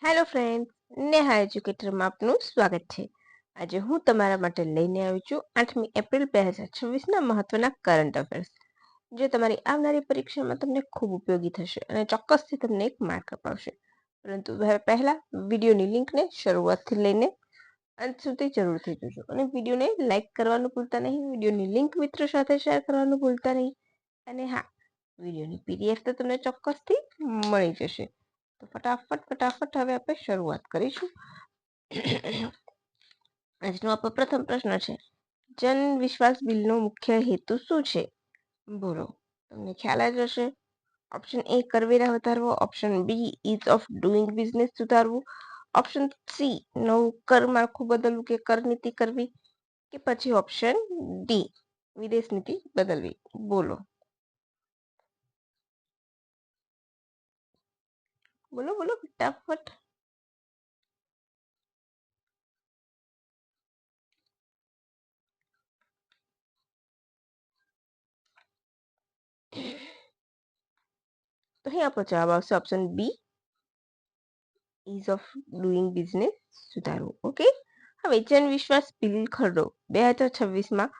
Hello friends, Neha એજ્યુકેટરમાં આપનું સ્વાગત છે. આજે હું તમારા માટે લઈને આવી છું 8મી એપ્રિલ 2026ના મહત્વના કરંટ અફેર્સ, જે તમારી આવનારી પરીક્ષામાં તમને ખૂબ ઉપયોગી થશે અને ચોક્કસથી તમને એક માર્ક અપાવશે. પરંતુ પહેલા વિડીયોની લિંકને શરૂઆતથી લઈને અંત સુધી જરૂરથી જોજો અને વિડીયોને લાઈક કરવાનું ભૂલતા નહીં, વિડીયોની લિંક મિત્રો સાથે શેર કરવાનું ભૂલતા નહીં. અને હા, વિડીયોની પીડીએફ તો તમને ચોક્કસથી મળી જશે. તો ફટાફટ હવે આપણે શરૂઆત કરીશું. આજનો આપણો પ્રથમ પ્રશ્ન છે, જન વિશ્વાસ બિલનો મુખ્ય હેતુ શું છે? બોલો, તમને ખ્યાલ જ હશે. ઓપ્શન એ કરવેરા વધારવો, option B ease of doing business સુધારવું, ઓપ્શન સી નવું કર માળખું બદલવું કે કર નીતિ કરવી, કે પછી ઓપ્શન ડી વિદેશ નીતિ બદલવી. બોલો બોલો બોલો ફટાફટ. તો અહીં આપણો જવાબ આવશે option B ease of doing business સુધારવું. ઓકે, હવે જન વિશ્વાસ બિલ ખરડો 2026માં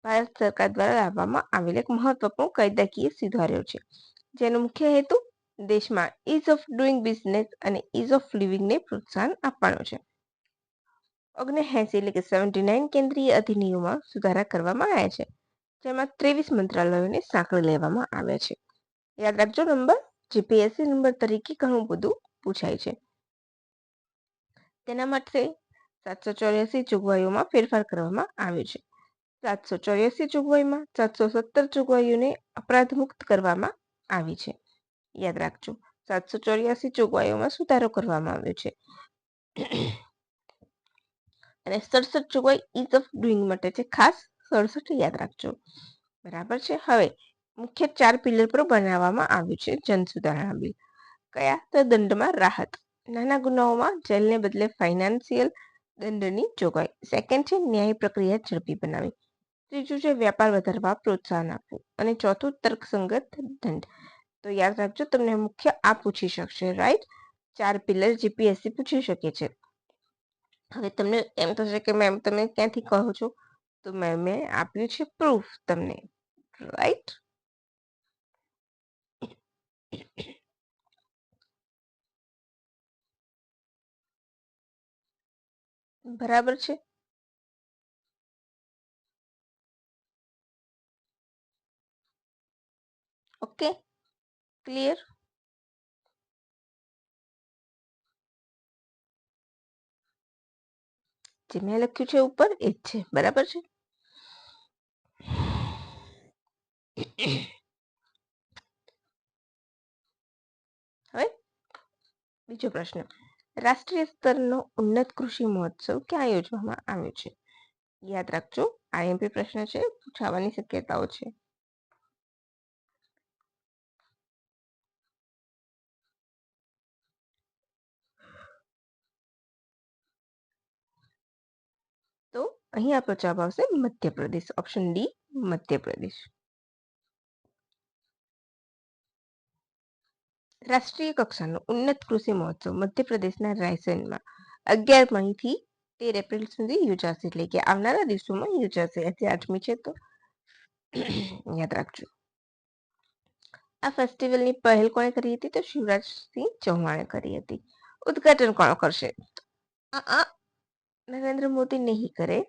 ભારત સરકાર દ્વારા લાવવામાં આવેલ એક મહત્વપૂર્ણ કાયદાકીય સુધારો છે, જેનો મુખ્ય હેતુ દેશમાં ઇઝ ઓફ ડુઈંગ બિઝનેસ અને ઇઝ ઓફ લિવિંગને પ્રોત્સાહન આપવાનો છે. 79 એટલે કે 79 કેન્દ્રીય અધિનિયમોમાં સુધારા કરવામાં આવ્યા છે, જેમાં 23 મંત્રાલયોને સાંકળી લેવામાં આવ્યા છે. યાદ રાખજો, નંબર જીપીએસસી નંબર તરીકે ઘણું બધું પૂછાય છે. તેના માટે 784 જોગવાઈઓમાં ફેરફાર કરવામાં આવ્યો છે. 784 જોગવાઈમાં 717 જોગવાઈઓને અપરાધ મુક્ત કરવામાં આવી છે. યાદ રાખજો, 784 જોગવાઈઓમાં સુધારો કરવામાં આવ્યો છે અને 67 જોગવાઈ ઇઝ ઓફ ડુઈંગ માટે છે. ખાસ 67 યાદ રાખજો. બરાબર છે. હવે મુખ્ય 4 પિલર પર બનાવવામાં આવ્યું છે જન સુધારણા બિલ. કયા? તો દંડમાં રાહત, નાના ગુનાઓમાં જેલને બદલે ફાઇનાન્શિયલ દંડની જોગવાઈ. સેકન્ડ છે ન્યાય પ્રક્રિયા ઝડપી બનાવી. ત્રીજું છે વ્યાપાર વધારવા પ્રોત્સાહન આપવું અને ચોથું તર્કસંગત દંડ. તો યાદ રાખજો, તમને મુખ્ય આ પૂછી શકશે, રાઈટ? 4 પિલર જીપીએસસી પૂછી શકે છે. હવે તમને એમ થશે કે મેમ તમે ક્યાંથી કહો છો? તો મેં આપ્યું છે પ્રૂફ તમને, રાઈટ? બરાબર છે. Okay, clear? જે મેં લખ્યું છે ઉપર એ જ છે, બરાબર છે. હવે બીજો પ્રશ્ન, રાષ્ટ્રીય સ્તરનો ઉન્નત કૃષિ મહોત્સવ ક્યાં યોજવામાં આવ્યો છે? યાદ રાખજો, આઈએમપી પ્રશ્ન છે, પૂછાવાની શક્યતાઓ છે. તો અહીં આપણો જવાબ આવશે મધ્યપ્રદેશ, ઓપ્શન ડી મધ્યપ્રદેશ. રાષ્ટ્રીય કક્ષાનો ઉન્નત કૃષિ મહોત્સવ મધ્યપ્રદેશના રાયસેનમાં 11 મઈથી 13 એપ્રિલ સુધી યોજાશે, એટલે કે આવનારા દિવસોમાં યોજાશે. આજે 8મી છે તો યાદ રાખજો. આ ફેસ્ટિવલની પહેલ કોણે કરી હતી? તો શિવરાજસિંહ ચૌહાણે કરી હતી. ઉદ્ઘાટન કોણ કરશે? નરેન્દ્ર મોદી નહીં કરે.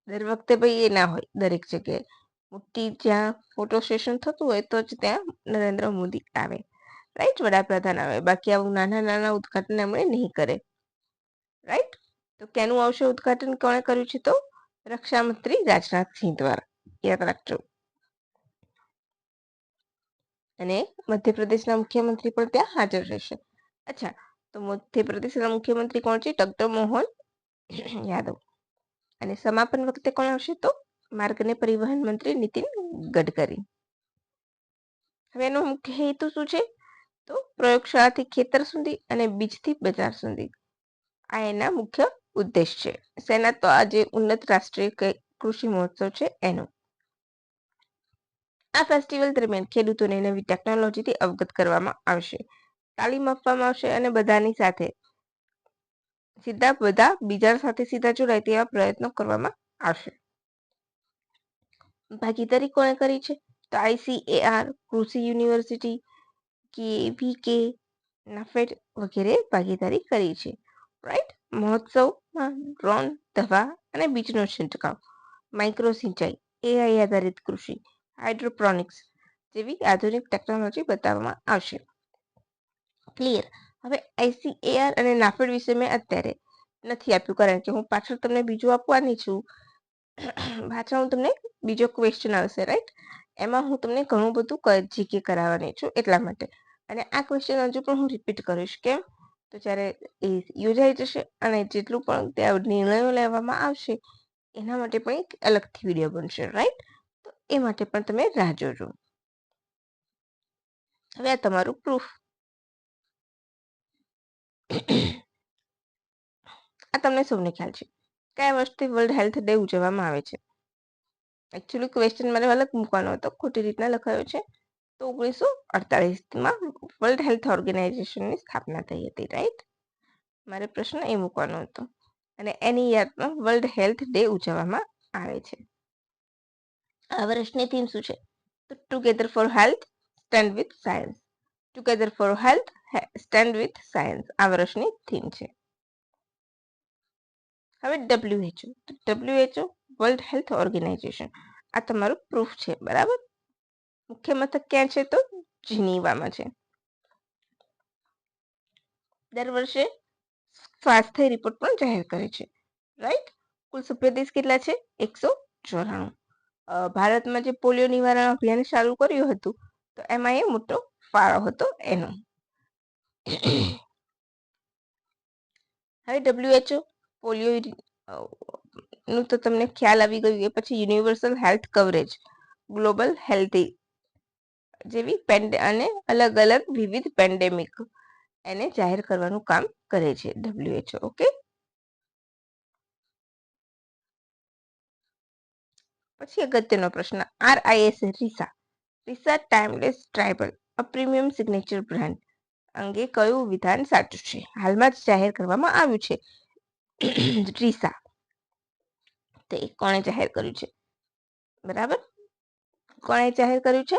દર વખતે ભાઈ એ ના હોય દરેક જગ્યાએ. મોટી જ્યાં ફોટો સેશન થતું હોય તો જ ત્યાં નરેન્દ્ર મોદી આવે, રાઈટ? વડાપ્રધાન આવે. બાકી આવું નાના નાના ઉદ્ઘાટન એમણે નહીં કરે, રાઈટ? તો કેનું આવશે ઉદ્ઘાટન? કોણે કર્યું છે? તો રક્ષા મંત્રી રાજનાથસિંહ દ્વારા. યાદ રાખજો. અને મધ્યપ્રદેશના મુખ્યમંત્રી પણ ત્યાં હાજર રહેશે. અચ્છા, તો મધ્યપ્રદેશના મુખ્યમંત્રી કોણ છે? ડોક્ટર મોહન યાદવ. અને સમાપન વખતે કોણ આવશે? તો માર્ગ અને પરિવહન મંત્રી નીતિન ગડકરી. હવે એનો મુખ્ય હેતુ શું છે? તો પ્રયોગશાળાથી ખેતર સુધી અને બીજથી બજાર સુધી, આ એના મુખ્ય ઉદ્દેશ છે. સેના? તો આજે ઉન્નત રાષ્ટ્રીય કૃષિ મહોત્સવ છે એનો. આ ફેસ્ટિવલ દરમિયાન ખેડૂતોને નવી ટેકનોલોજીથી અવગત કરવામાં આવશે, તાલીમ આપવામાં આવશે અને બધાની સાથે સીધા બધા બીજા સાથે સીધા જોડાય તેવા પ્રયત્નો કરવામાં આવશે. ભાગીદારી કોણે કરી છે? તો ICAR, કૃષિ યુનિવર્સિટી, KVK, નાફેડ વગેરે ભાગીદારી કરી છે. રાઈટ. મહોત્સવમાં ડ્રોન, દવા અને બીજનો છંટકાવ, માઇક્રો સિંચાઈ, AI આધારિત કૃષિ, હાઇડ્રોપ્રોનિક્સ જેવી આધુનિક ટેકનોલોજી બતાવવામાં આવશે. ક્લિયર. હવે ICAR અને નાફેડ વિશે મેં અત્યારે નથી આપ્યું, કારણ કે હું પાછળ તમને બીજું આપવાની છું. પાછળ હું તમને બીજો ક્વેશ્ચન આવશે, રાઈટ? એમાં હું તમને ઘણું બધું જીકે કરાવવાની છું એટલા માટે. અને આ ક્વેશ્ચન હજુ પણ હું રિપીટ કરીશ. કેમ? તો જ્યારે એ યોજાઈ જશે અને જેટલું પણ ત્યાં નિર્ણયો લેવામાં આવશે એના માટે પણ એક અલગથી વિડીયો બનશે, રાઈટ? તો એ માટે પણ તમે રાહ જોજો. હવે આ તમારું પ્રૂફ. આ તમને સૌને ખ્યાલ છે. કયા વર્ષથી વર્લ્ડ હેલ્થ ડે ઉજવવામાં આવે છે? એકચ્યુઅલી ક્વેશ્ચન મારે અલગ મૂકવાનો હતો, ખોટી રીતના લખાયો છે. તો 1948માં વર્લ્ડ હેલ્થ ઓર્ગેનાઇઝેશનની સ્થાપના થઈ હતી, રાઈટ? મારે પ્રશ્ન એ મૂકવાનો હતો. અને એની યાદમાં વર્લ્ડ હેલ્થ ડે ઉજવવામાં આવે છે. આ વર્ષની થીમ શું છે? તો together for health, stand with science. Together for health, stand with science આ વર્ષની થીમ છે. હવે WHO. WHO World Health Organisation. આ તમારું પ્રૂફ છે, બરાબર? મુખ્ય મથક ક્યાં છે? તો જીનીવામાં છે. દર વર્ષે સ્વાસ્થ્ય રિપોર્ટ પણ જાહેર કરે છે, રાઈટ? કુલ સભ્ય દેશ કેટલા છે? 194. ભારતમાં જે પોલિયો નિવારણ અભિયાન ચાલુ કર્યું હતું તો એમાં એ મોટો ફાળો હતો એનો. હવે WHO પોલિયો નું તો તમને ખ્યાલ આવી ગયું. એ પછી universal health coverage, global health જેવી અને અલગ અલગ વિવિધ પેન્ડેમિક એને જાહેર કરવાનું કામ કરે છે WHO. ઓકે. પછી અગત્યનો પ્રશ્ન, RIS Risa. Risa timeless tribal, a premium signature brand અંગે કયું વિધાન સાચું છે? હાલમાં જ જાહેર કરવામાં આવ્યું છે રીસા. તે કોણે જાહેર કર્યું છે? બરાબર, કોણે જાહેર કર્યું છે?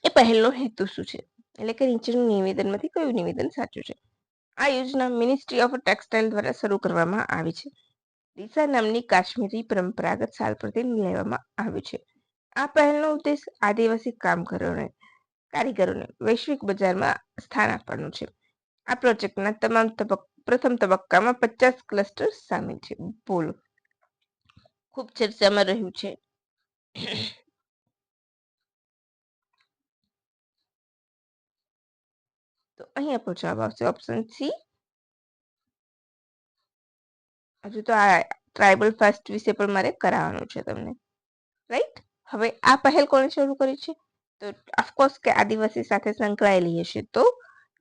એ પહેલો હેતુ શું છે? એટલે કે નીચેનું નિવેદનમાંથી કયું નિવેદન સાચું છે? આ યોજના મિનિસ્ટ્રી ઓફ ટેક્સટાઇલ દ્વારા શરૂ કરવામાં આવી છે. રીસા નામની કાશ્મીરી પરંપરાગત શાલ પરથી લેવામાં આવ્યું છે. આ પહેલનો ઉદ્દેશ આદિવાસી કારીગરોને વૈશ્વિક બજારમાં સ્થાન આપવાનું છે. આ પ્રોજેક્ટના તમામ પ્રથમ તબક્કામાં 50 ક્લસ્ટર સામેલ છે. બોલો, ખૂબ ચર્ચામાં રહ્યું છે. તો અહીં આપણો જવાબ આવશે ઓપ્શન સી. હજુ તો આ ટ્રાઇબલ ફાસ્ટ વિશે પણ મારે કરાવવાનું છે તમને, રાઈટ? હવે આ પહેલ કોણે શરૂ કરી છે? તો ઓફકોર્સ કે આદિવાસી સાથે સંકળાયેલી હશે. તો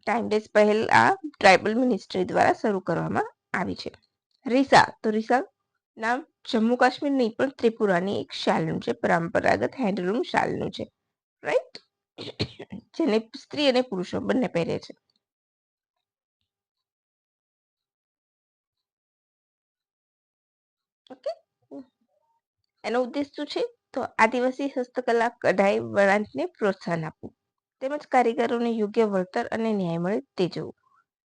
ટાઈમલેસ પહેલ આ ટ્રાઇબલ મિનિસ્ટ્રી દ્વારા શરૂ કરવામાં આવી છે. રીસા. તો રીસા નામ જમ્મુ કાશ્મીર નહીં પણ ત્રિપુરાની એક શાલનું છે, પરંપરાગત હેન્ડલૂમ શાલનું છે, રાઈટ? જેને સ્ત્રી અને પુરુષો બંને પહેરે છે. ઓકે. એનો ઉદ્દેશ શું છે? તો આદિવાસી હસ્તકલા, કઢાઈ, વણાટને પ્રોત્સાહન આપવું તેમજ કારીગરોને યોગ્ય વળતર અને ન્યાય મળે તે જોવું,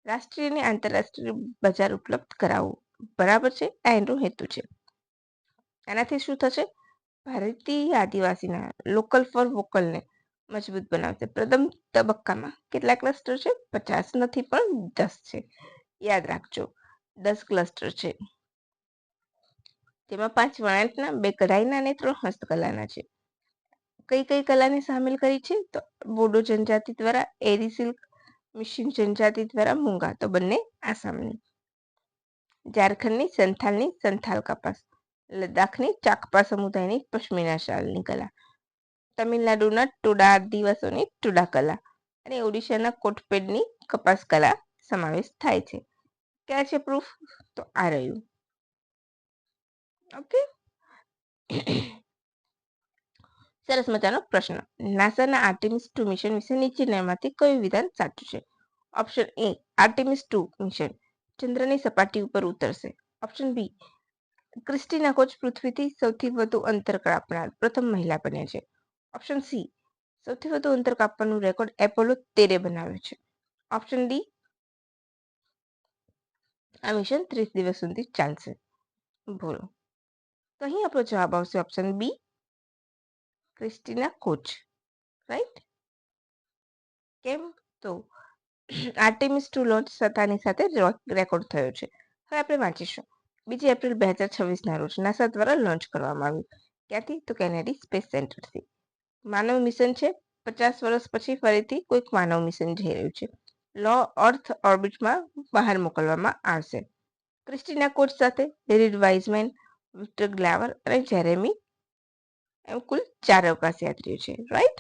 રાષ્ટ્રીય અને આંતરરાષ્ટ્રીય બજાર ઉપલબ્ધ કરાવવું. બરાબર છે? આ એનો હેતુ છે. આનાથી શું થશે? ભારતીય આદિવાસીના લોકલ ફોર વોકલને મજબૂત બનાવશે. પ્રથમ તબક્કામાં કેટલા ક્લસ્ટર છે? 50 નથી પણ 10 છે. યાદ રાખજો, 10 ક્લસ્ટર છે. તેમાં 5 વણાટના, 2 કઢાઈના અને 3 હસ્તકલાના છે. કઈ કઈ કલાને સામેલ કરી છે? તો બોડો જનજાતિ દ્વારા એરી સિલ્ક, મિશિન જનજાતિ દ્વારા મૂંગા, તો બંને આસામની. ઝારખંડની સંથાલ કપાસ, લદ્દાખની ચાકપા સમુદાયની પશ્મિના શાલની કલા, તમિલનાડુના ટોડા આદિવાસીઓની ટોડા કલા અને ઓડિશાના કોટપેડની કપાસ કલા સમાવેશ થાય છે. ક્યાં છે પ્રૂફ? તો આ રહ્યું. ઓકે. સરસ મજાનો પ્રશ્ન. નાસાના આર્ટેમિસ 2 મિશન વિશે નીચેનામાંથી કયું વિધાન સાચું છે? ઓપ્શન એ આર્ટેમિસ 2 મિશન ચંદ્રની સપાટી ઉપર ઉતરશે. ઓપ્શન બી ક્રિસ્ટીના કોચ પૃથ્વીથી સૌથી વધુ અંતર કાપનાર પ્રથમ મહિલા બન્યા છે. ઓપ્શન સી સૌથી વધુ અંતર કાપવાનું રેકોર્ડ એપોલો 13 બનાવ્યો છે. ઓપ્શન ડી આ મિશન 30 દિવસ સુધી ચાલશે. બોલો. તો અહીં આપણો જવાબ આવશે option B Christina Koch. Right. કેમ? તો આર્ટેમિસ 2 લોન્ચ થતાની સાથે રેકોર્ડ થયો છે. હવે આપણે વાંચીશું. 2 એપ્રિલ 2026ના રોજ નાસા દ્વારા લોન્ચ કરવામાં આવ્યું. ક્યાંથી? તો કેનેડી સ્પેસ સેન્ટરથી. માનવ મિશન છે. 50 વર્ષ પછી ફરીથી કોઈક માનવ મિશન જઈ રહ્યું છે. લો અર્થ ઓર્બિટમાં બહાર મોકલવામાં આવશે. ક્રિસ્ટીના કોચ સાથે રીડ વાઇઝમેન, વિક્ટર ગ્લાવર અને જેરેમી એમ કુલ 4 અવકાશયાત્રીઓ છે. રાઈટ.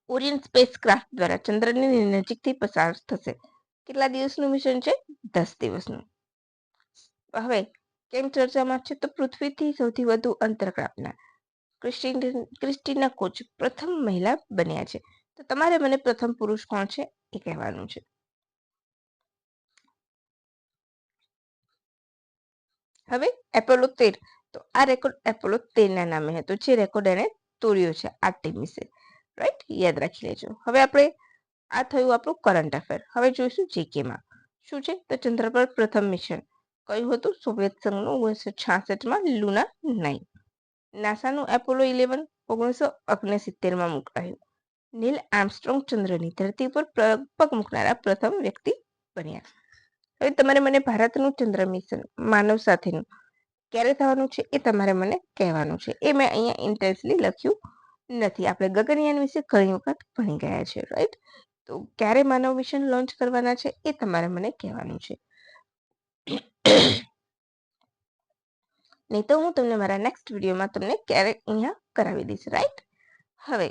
ઓરિયન સ્પેસ ક્રાફ્ટ દ્વારા ચંદ્રની નજીકથી પસાર થશે. કેટલા દિવસનું મિશન છે? 10 દિવસનું. હવે કેમ ચર્ચામાં છે? તો પૃથ્વીથી સૌથી વધુ અંતર કાપનાર ક્રિસ્ટીના કોચ પ્રથમ મહિલા બન્યા છે. તો તમારે મને પ્રથમ પુરુષ કોણ છે એ કહેવાનું છે. હવે એપોલો 13. તો આ રેકોર્ડ એપોલો 13ના નામે હતો, જે રેકોર્ડ એને તોડ્યો છે આર્ટેમિસે. રાઈટ. યાદ રાખી લેજો. હવે આપણે આ થયું આપણું કરંટ અફેર. હવે જોઈશું જીકેમાં. શું છે? તો ચંદ્ર પર પ્રથમ મિશન કયું હતું? સોવિયત સંઘનું 1966માં લુના 9. નાસાનું એપોલો 11 1969માં મુકાયું. નીલ આર્મસ્ટ્રોંગ ચંદ્રની ધરતી પર પગ મૂકનારા પ્રથમ વ્યક્તિ બન્યા. હવે તમારે મને ભારતનું ચંદ્ર મિશન માનવ સાથેનું ક્યારે થવાનું છે એ તમારે મને કહેવાનું છે. એ મેં અહીંયા ઇન્ટેન્સલી લખ્યું નથી. આપણે ગગનયાન વિશે ઘણી વખત ભણી ગયા છે. રાઈટ. તો ક્યારે માનવ મિશન લોન્ચ કરવાના છે એ તમારે મને કહેવાનું છે. નહીં તો હું તમને મારા નેક્સ્ટ વિડીયોમાં તમને ક્યારે અહીંયા કરાવી દઈશ. રાઈટ. હવે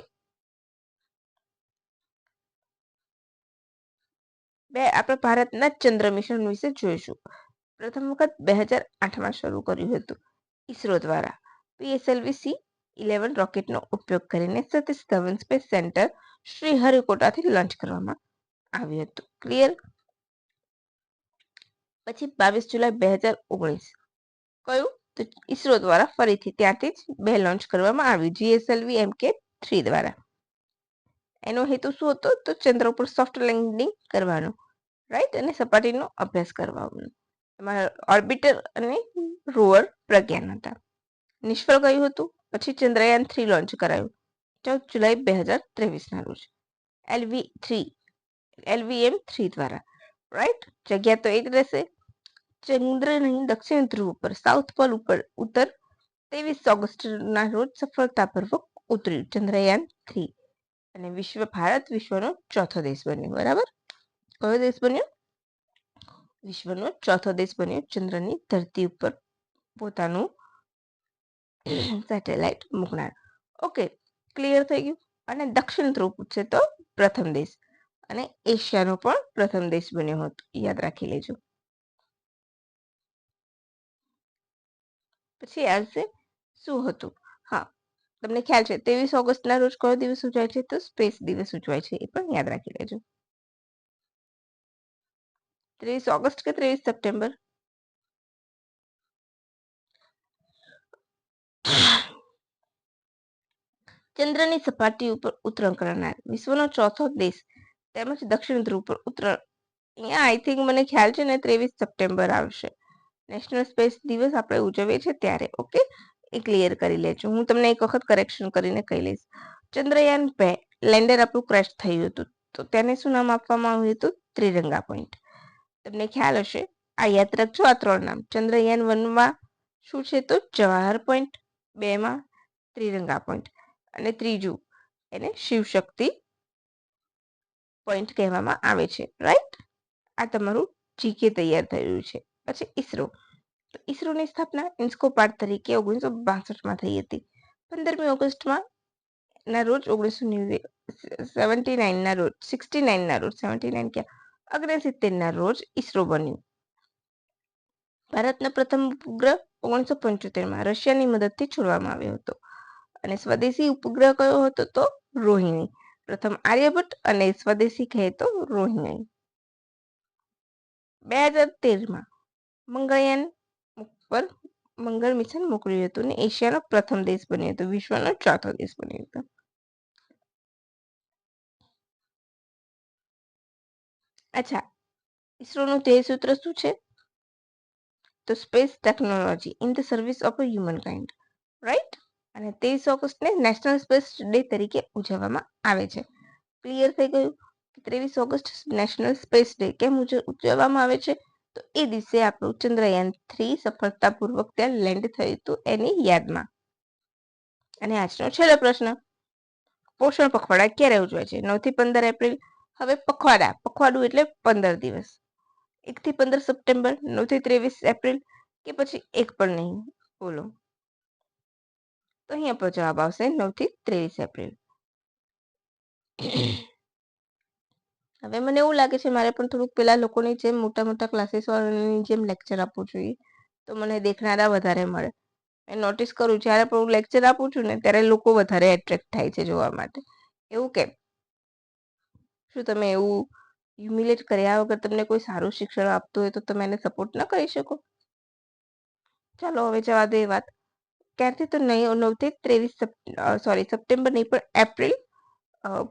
આપણે ભારતના ચંદ્ર મિશન વિશે જોઈશું. પ્રથમ વખત 2008માં શરૂ કર્યું હતું ઈસરો દ્વારા. PSLV-C11 રોકેટનો ઉપયોગ કરીને સતીશ ધવન સ્પેસ સેન્ટર શ્રીહરિકોટાથી લોન્ચ કરવામાં આવ્યું હતું. ક્લિયર. પછી 22 જુલાઈ 2019 કયું? તો ઈસરો દ્વારા ફરીથી ત્યાંથી જ 2 લોન્ચ કરવામાં આવ્યું GSLV-MK3 દ્વારા. એનો હેતુ શું હતો? તો ચંદ્ર ઉપર સોફ્ટ લેન્ડિંગ કરવાનો. રાઈટ. અને સપાટીનો અભ્યાસ કરવાનો. એમાં ઓર્બિટર અને રોવર પ્રજ્ઞાન હતા. નિષ્ફળ ગયું હતું. પછી ચંદ્રયાન 3 લોન્ચ કરાયું 14 જુલાઈ 2023ના રોજ LVM-3 દ્વારા. રાઈટ. જગ્યા તો એ જ રહેશે. ચંદ્રની દક્ષિણ ધ્રુવ પર સાઉથ પોલ ઉપર 23 ઓગસ્ટના રોજ સફળતાપૂર્વક ઉતર્યું ચંદ્રયાન 3. અને ભારત વિશ્વનો ચોથો દેશ બન્યો. બરાબર. કયો દેશ બન્યો? વિશ્વનો ચોથો દેશ બન્યો ચંદ્રની ધરતી ઉપર પોતાનું સેટેલાઇટ મૂકનાર. ઓકે. ક્લિયર થઈ ગયું. અને દક્ષિણ ધ્રુવ પૂછશે તો પ્રથમ દેશ. અને એશિયાનો પણ પ્રથમ દેશ બન્યો હતો. યાદ રાખી લેજો. પછી આવશે શું હતું? હા, તમને ખ્યાલ છે 23 ઓગસ્ટના રોજ કયો દિવસ ઉજવાય છે? તો સ્પેસ દિવસ ઉજવાય છે. એ પણ યાદ રાખી લેજો. 23 ઓગસ્ટ કે 23 સપ્ટેમ્બર? ચંદ્રની સપાટી ઉપર ઉતરણ કરનાર વિશ્વનો ચોથો દેશ તેમજ દક્ષિણ ધ્રુવ પર ઉતરણ. અહીંયા આઈ થિંક મને ખ્યાલ છે ને 23 સપ્ટેમ્બર આવશે. નેશનલ સ્પેસ દિવસ આપણે ઉજવીએ છીએ ત્યારે. ઓકે. એ ક્લિયર કરી લેજો. હું તમને એક વખત કરેક્શન કરીને કહી લઈશ. ચંદ્રયાન 2 લેન્ડર આપણું ક્રેશ થયું હતું. તો તેને શું નામ આપવામાં આવ્યું હતું? ત્રિરંગા પોઈન્ટ. તમને ખ્યાલ હશે. આ યાદ રાખજો આ 3 નામ. ચંદ્રયાન 1માં શું છે? તો જવાહર પોઈન્ટ. 2માં ત્રિરંગા પોઈન્ટ. અને ત્રીજું એને શિવશક્તિ પોઈન્ટ કહેવામાં આવે છે. રાઈટ. આ તમારું જીકે તૈયાર થયું છે. પછી ઈસરો. તો ઈસરોની સ્થાપના ઇન્સ્કોપાર્ટ તરીકે 1962માં થઈ હતી. 15મી ઓગસ્ટમાં ના રોજ 1979ના રોજ 69ના રોજ 79 ક્યાં 69ના રોજ ઈસરો બન્યું. ભારતનો પ્રથમ ઉપગ્રહ 1975માં રશિયાની મદદથી છોડવામાં આવ્યો હતો. અને સ્વદેશી ઉપગ્રહ કયો હતો? તો રોહિણી. પ્રથમ આર્યભટ્ટ અને સ્વદેશી કહે તો રોહિણી. 2013માં મંગળયાન પર મંગળ મિશન મોકલ્યું હતું અને એશિયાનો પ્રથમ દેશ બન્યો હતો, વિશ્વનો ચોથો દેશ બન્યો હતો. અચ્છા, ઈસરોનું ધ્યેય સૂત્ર શું છે? તો space technology in the service of a human kind, right? અને 23 ઓગસ્ટને નેશનલ સ્પેસ ડે તરીકે ઉજવવામાં આવે છે. ક્લિયર થઈ ગયું? 23 ઓગસ્ટ નેશનલ સ્પેસ ડે કેમ ઉજવવામાં આવે છે? તો એ દિવસે આપણું ચંદ્રયાન-3 સફળતાપૂર્વક ત્યાં લેન્ડ થયું હતું એની યાદમાં. અને આજનો છેલ્લો પ્રશ્ન, પોષણ પખવાડા ક્યારે ઉજવાય છે? 9 થી 15 એપ્રિલ. હવે પખવાડું એટલે 15 દિવસ. 1 થી 15 સપ્ટેમ્બર, 9 થી 23 એપ્રિલ, કે પછી એક પણ નહીં? બોલો. તો અહીંયા પર જવાબ આવશે 9 થી 23 એપ્રિલ. હવે મને એવું લાગે છે મારે પણ થોડુંક પેલા લોકોની જેમ મોટા મોટા ક્લાસીસ વાળાની જેમ લેક્ચર આપવું જોઈએ, તો મને દેખનારા વધારે મળે. મેં નોટિસ કરું જ્યારે પણ હું લેક્ચર આપું છું ને ત્યારે લોકો વધારે એટ્રેક્ટ થાય છે જોવા માટે. એવું કેમ? શું તમે એવું હ્યુમિલેટ કર્યા વગર તમને કોઈ સારું શિક્ષણ આપતું હોય તો તમે એને સપોર્ટ ન કરી શકો? ચાલો હવે જવા દે એ વાત. ક્યારથી? તો 9 થી 23 સપ્ટેમ્બર નહીં પણ એપ્રિલ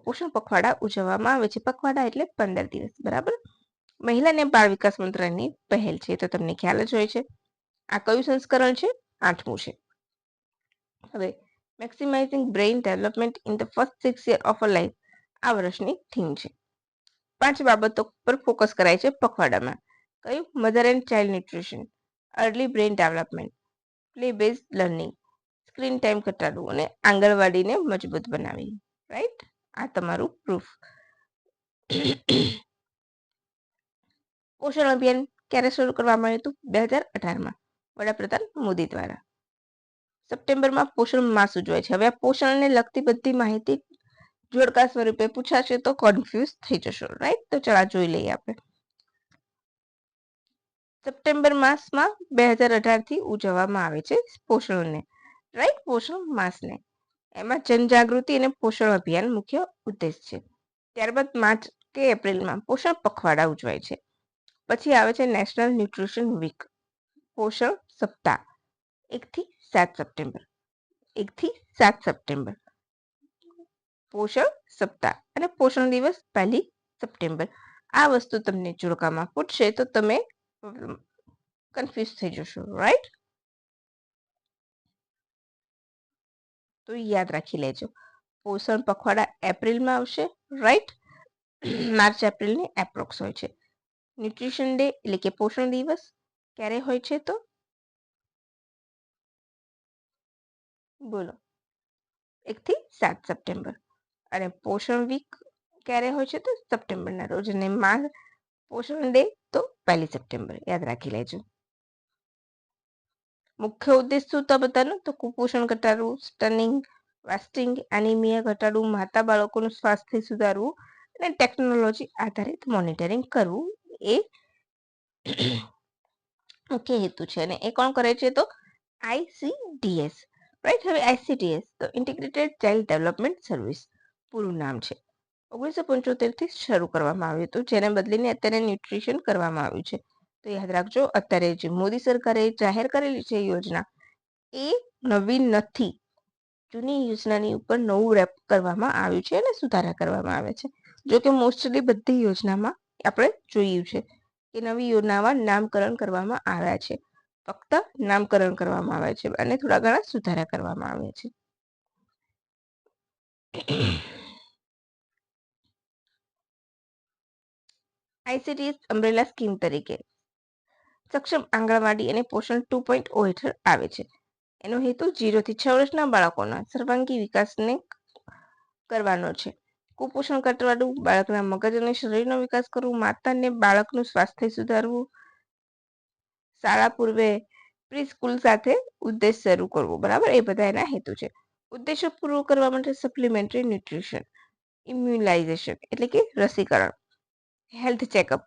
પોષણ પખવાડા ઉજવવામાં આવે છે. પખવાડા એટલે 15 દિવસ, બરાબર? મહિલા અને બાળ વિકાસ મંત્રાલયની પહેલ છે, તો તમને ખ્યાલ જ હોય છે. આ કયું સંસ્કરણ છે? 8મું છે. હવે maximising brain development in the first 6 years of a life આ વર્ષની થીમ છે. 5 બાબતો પર ફોકસ કરાય છે પખવાડામાં. કયું? Mother and child nutrition, early brain development, play based learning, screen time ઘટાડવું અને આંગણવાડીને મજબૂત બનાવવી, રાઈટ? આ તમારું પ્રૂફ. પોષણ અભિયાન ક્યારે શરૂ કરવામાં આવ્યું હતું? 2018માં વડાપ્રધાન મોદી દ્વારા. સપ્ટેમ્બરમાં પોષણ માસ ઉજવાય છે. હવે આ પોષણને લગતી બધી માહિતી જોડકા સ્વરૂપે પૂછાશે તો કન્ફ્યુઝ થઈ જશો, રાઈટ? તો ચલા જોઈ લઈએ આપણે. સપ્ટેમ્બર માસમાં 2018 થી ઉજવવામાં આવે છે પોષણને, રાઈટ? પોષણ માસને. એમાં જનજાગૃતિ અને પોષણ અભિયાન મુખ્ય ઉદ્દેશ છે. ત્યારબાદ માર્ચ કે એપ્રિલમાં પોષણ પખવાડા ઉજવાય છે. પછી આવે છે નેશનલ ન્યુટ્રિશન વીક, પોષણ સપ્તાહ, 1 થી 7 સપ્ટેમ્બર. 1 થી 7 સપ્ટેમ્બર પોષણ સપ્તાહ અને પોષણ દિવસ 1 સપ્ટેમ્બર. આ વસ્તુ તમને જોડકામાં પૂછશે તો તમે કન્ફ્યુઝ થઈ જશો, રાઈટ? તો યાદ રાખી લેજો. પોષણ પખવાડા એપ્રિલમાં આવશે, રાઈટ? માર્ચ એપ્રિલની એપ્રોક્સ હોય છે. ન્યુટ્રિશન ડે એટલે કે પોષણ દિવસ ક્યારે હોય છે? તો બોલો. 1 થી 7 સપ્ટેમ્બર. અને પોષણ વીક ક્યારે હોય છે? તો સપ્ટેમ્બરના રોજ. અને પોષણ ડે તો 1 સપ્ટેમ્બર. યાદ રાખી લેજો. મુખ્ય ઉદ્દેશ શું તો બધાનો? તો કુપોષણ ઘટાડવું, સ્ટનિંગ, વાસ્ટિંગ, એનિમિયા ઘટાડવું, માતા બાળકોનું સ્વાસ્થ્ય સુધારવું અને ટેકનોલોજી આધારિત મોનિટરિંગ કરવું એ મુખ્ય હેતુ છે. અને એ કોણ કરે છે? તો ICDS, રાઈટ? હવે ICDS તો ઇન્ટિગ્રેટેડ ચાઇલ્ડ ડેવલપમેન્ટ સર્વિસ પૂરું નામ છે. 1975 થી શરૂ કરવામાં આવ્યું હતું, જેને બદલીને અત્યારે ન્યુટ્રિશન કરવામાં આવ્યું છે. તો યાદ રાખજો, અત્યારે જે મોદી સરકારે જાહેર કરેલી છે યોજના એ નવી નથી. જૂની યોજનાની ઉપર નવું રેપ કરવામાં આવ્યું છે અને સુધારા કરવામાં આવે છે. જો કે મોસ્ટલી બધી યોજનામાં આપણે જોયું છે કે નવી યોજનામાં નામકરણ કરવામાં આવ્યા છે. ફક્ત નામકરણ કરવામાં આવે છે અને થોડા ઘણા સુધારા કરવામાં આવ્યા છે. ICDS અમ્બ્રેલા સ્કીમ તરીકે સક્ષમ આંગણવાડી અને પોષણ 2.0 હેઠળ આવે છે. એનો હેતુ 0 થી 6 વર્ષના બાળકોના સર્વાંગી વિકાસને કરવાનો છે. કુપોષણ ઘટાડવું, બાળકના મગજ અને શરીરનો વિકાસ કરવો, માતા અને બાળકનું સ્વાસ્થ્ય સુધારવું, શાળા પૂર્વે પ્રી સ્કૂલ સાથે ઉદ્દેશ શરૂ કરવો, બરાબર? એ બધા એના હેતુ છે. ઉદ્દેશો પૂરું કરવા માટે સપ્લિમેન્ટરી ન્યુટ્રિશન, ઇમ્યુનાઇઝેશન એટલે કે રસીકરણ, health checkup,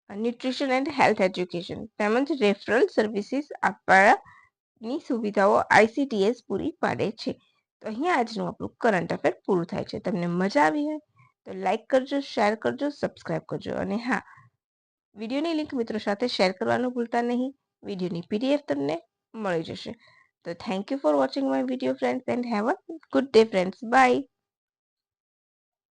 nutrition and health education તેમજ રેફરલ સર્વિસીસ આપવાની સુવિધાઓ ICDS પૂરી પાડે છે. તો અહીંયા આજનું આપણું કરંટ અફેર પૂરું થાય છે. તમને મજા આવી હોય તો લાઈક કરજો, શેર કરજો, સબસ્ક્રાઈબ કરજો. અને હા, વિડીયોની લિંક મિત્રો સાથે શેર કરવાનું ભૂલતા નહીં. વિડીયોની PDF તમને મળી જશે. તો thank you for watching my video friends and have a good day friends. By.